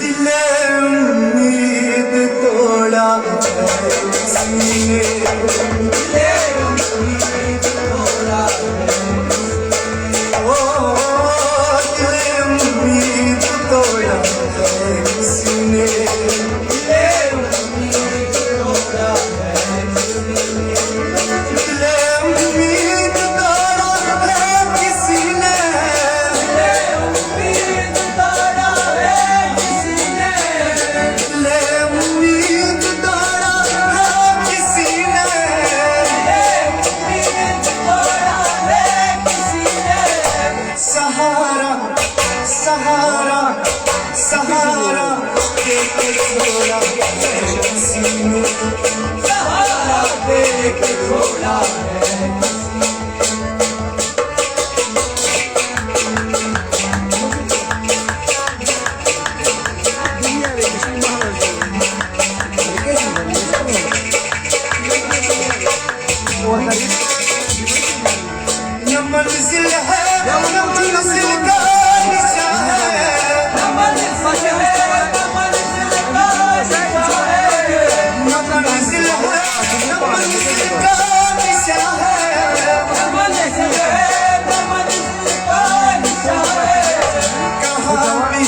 दिले उम्मीद तोड़ा है किसी ने, दिले उम्मीद तोड़ा है, ओ दिले उम्मीद तोड़ा है किसी ने, दिले उम्मीद तोड़ा है किसी ने, दिले उम्मीद तोड़ा है किसी ने, दिले उम्मीद तोड़ा है किसी ने, दिले उम्मीद तोड़ा है किसी ने, दिले उम्मीद तोड़ा है किसी ने। सहारा सहारा सहारा देके छोड़ा है किसी ने, सहारा देके छोड़ा है किसी ने। न मंजिल है न मंजिल का निशान है, न मंजिल है न मंजिल का निशान है, न मंजिल है न मंजिल का निशान है, न मंजिल है न मंजिल का निशान है। कहाँ भी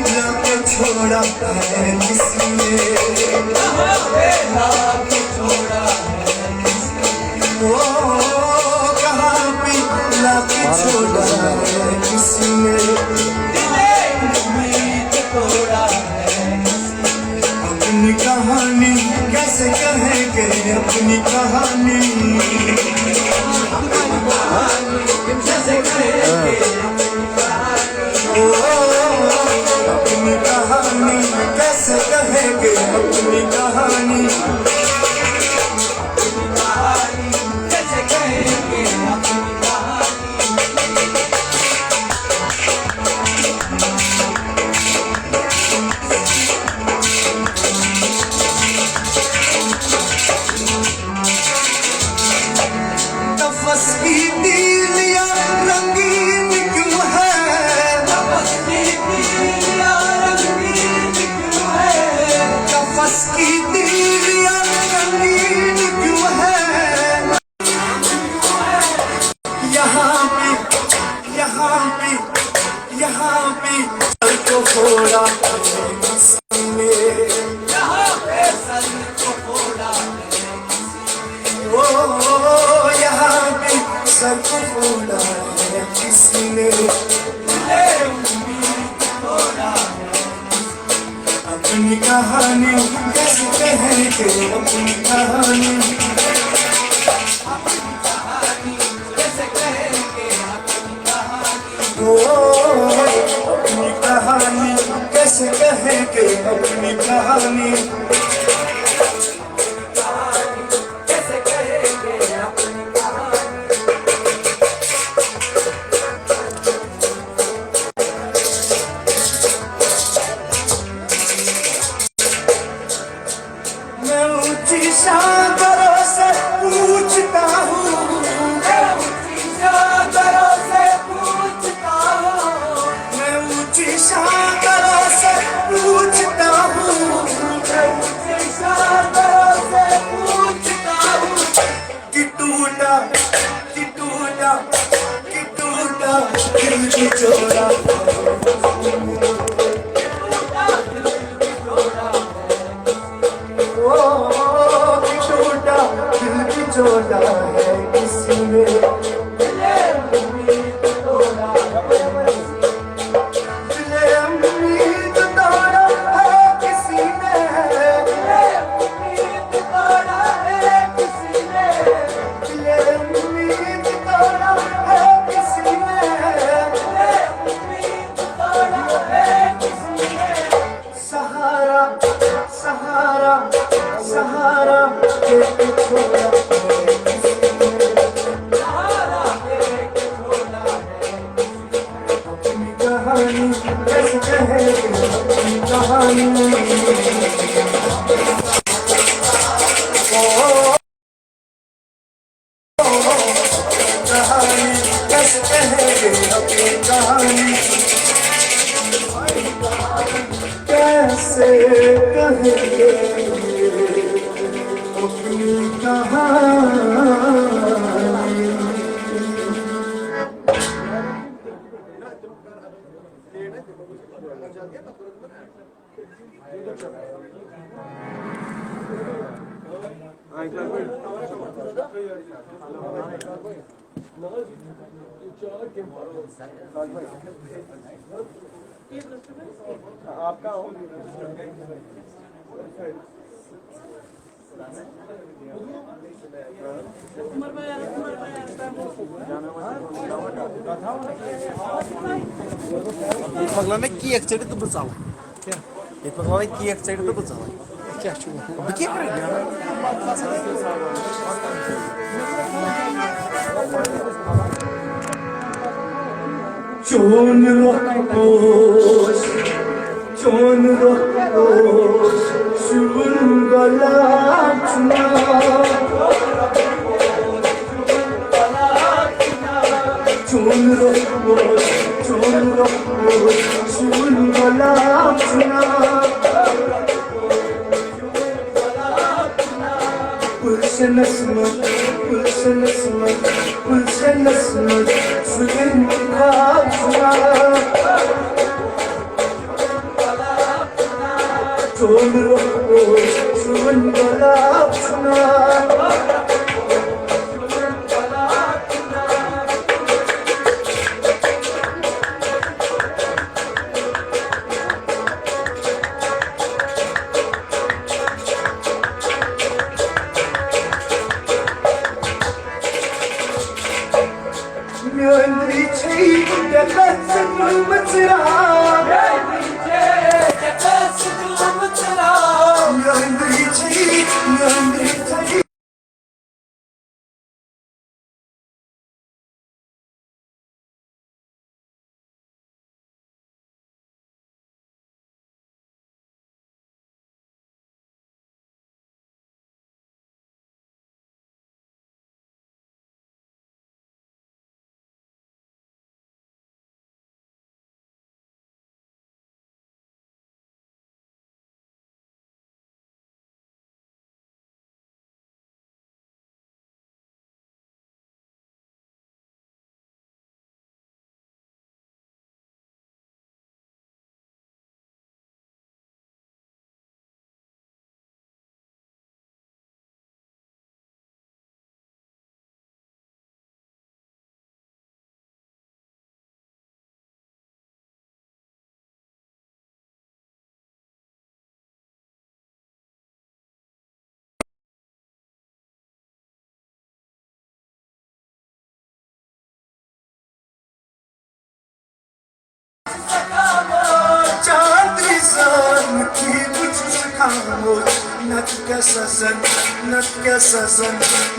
लाके छोड़ा है किसी ने, कहाँ पे लाके छोड़ा है किसी ने, ओ कहाँ भी लाके छोड़ा है किसी ने, दिले उम्मीद तोड़ा है किसी ने। अपनी कहानी कैसे कहेंगे अपनी कहानी, कैसे कहेंगे अपनी कहानी, कैसे कहेंगे अपनी कहानी, कैसे कहेंगे अपनी कहानी। नफस की तीलियां रंगीन क्यों है, नफस की तीलियां रंगीन क्यों है, नफस की तीलियां रंगीन क्यों है। यहाँ भी सर को फोड़ा है किसी ने, यहाँ पे सर को फोड़ा है किसी ने, ओ यहाँ भी सर को फोड़ा है किसी ने, दिले उम्मीद तोड़ा है। अपनी कहानी कैसे कहेंगे अपनी कहानी, कैसे कहेंगे अपनी कहानी, ओ अपनी कहानी कैसे कहेंगे अपनी कहानी, कैसे कहेंगे अपनी कहानी। मैं ऊंची शानों से पूछता हूँ, मैं ऊंची शानों से पूछता हूँ, मैं ऊंची शानों से पूछता हूँ, मैं ऊंची शानों से पूछता हूँ। कि टूटा कि टूटा कि टूटा दिल की जोड़ा, जोड़ा है किसी ने, दिले उम्मीद तोड़ा है, दिले उम्मीद तोड़ा है किसी ने, दिले उम्मीद तोड़ा है किसी ने, दिले उम्मीद तोड़ा है किसी ने, दिले उम्मीद तोड़ा है किसी ने। सहारा सहारा सहारा के छोड़ा कहानी कैसे कहेंगे अपनी कहानी कैसे कहेंगे अपनी कहानी आपका Yetməklərinə kiyək çəkdi də bu çalı. Yetməklərinə kiyək çəkdi də bu çalı. Bu kiyək mi? Çon rohoş, çon rohoş, şun galatna. Çon rohoş, şun galatna. Gülşen esmer, gülşen esmer, gülşen esmer, suyun katına. Çon rohoş, şun galatna.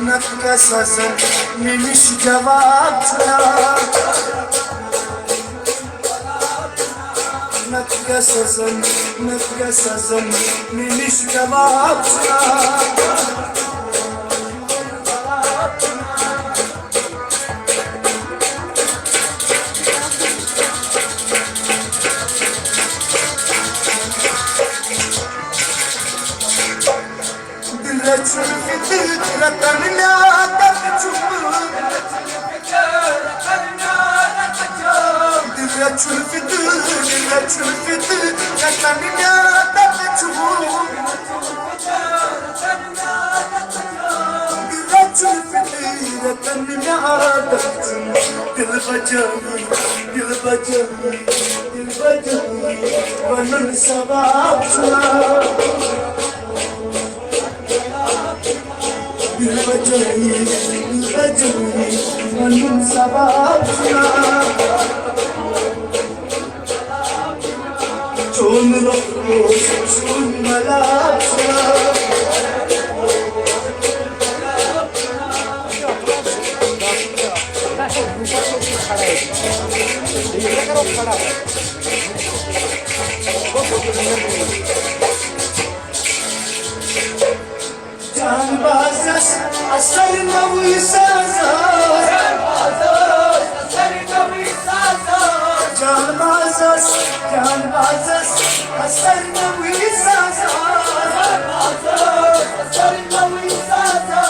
Natka sazan, nemiş cevapla. Natka sazan, nemiş cevapla. Can bazas asar na uysaza Sarnavi Saza Sarnavi Saza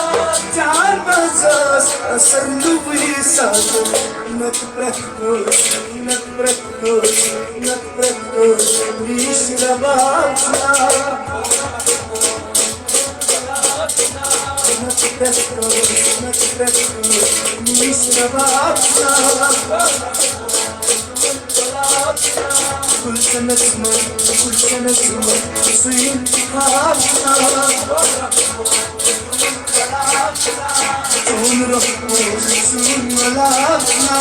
Jan Mazas Sarnavi Saza Nat Prakos Vishna Bhavna Nat Prakos Vishna Bhavna Kulsana Suman Suyim Bhavna Om Rahman Sumalabna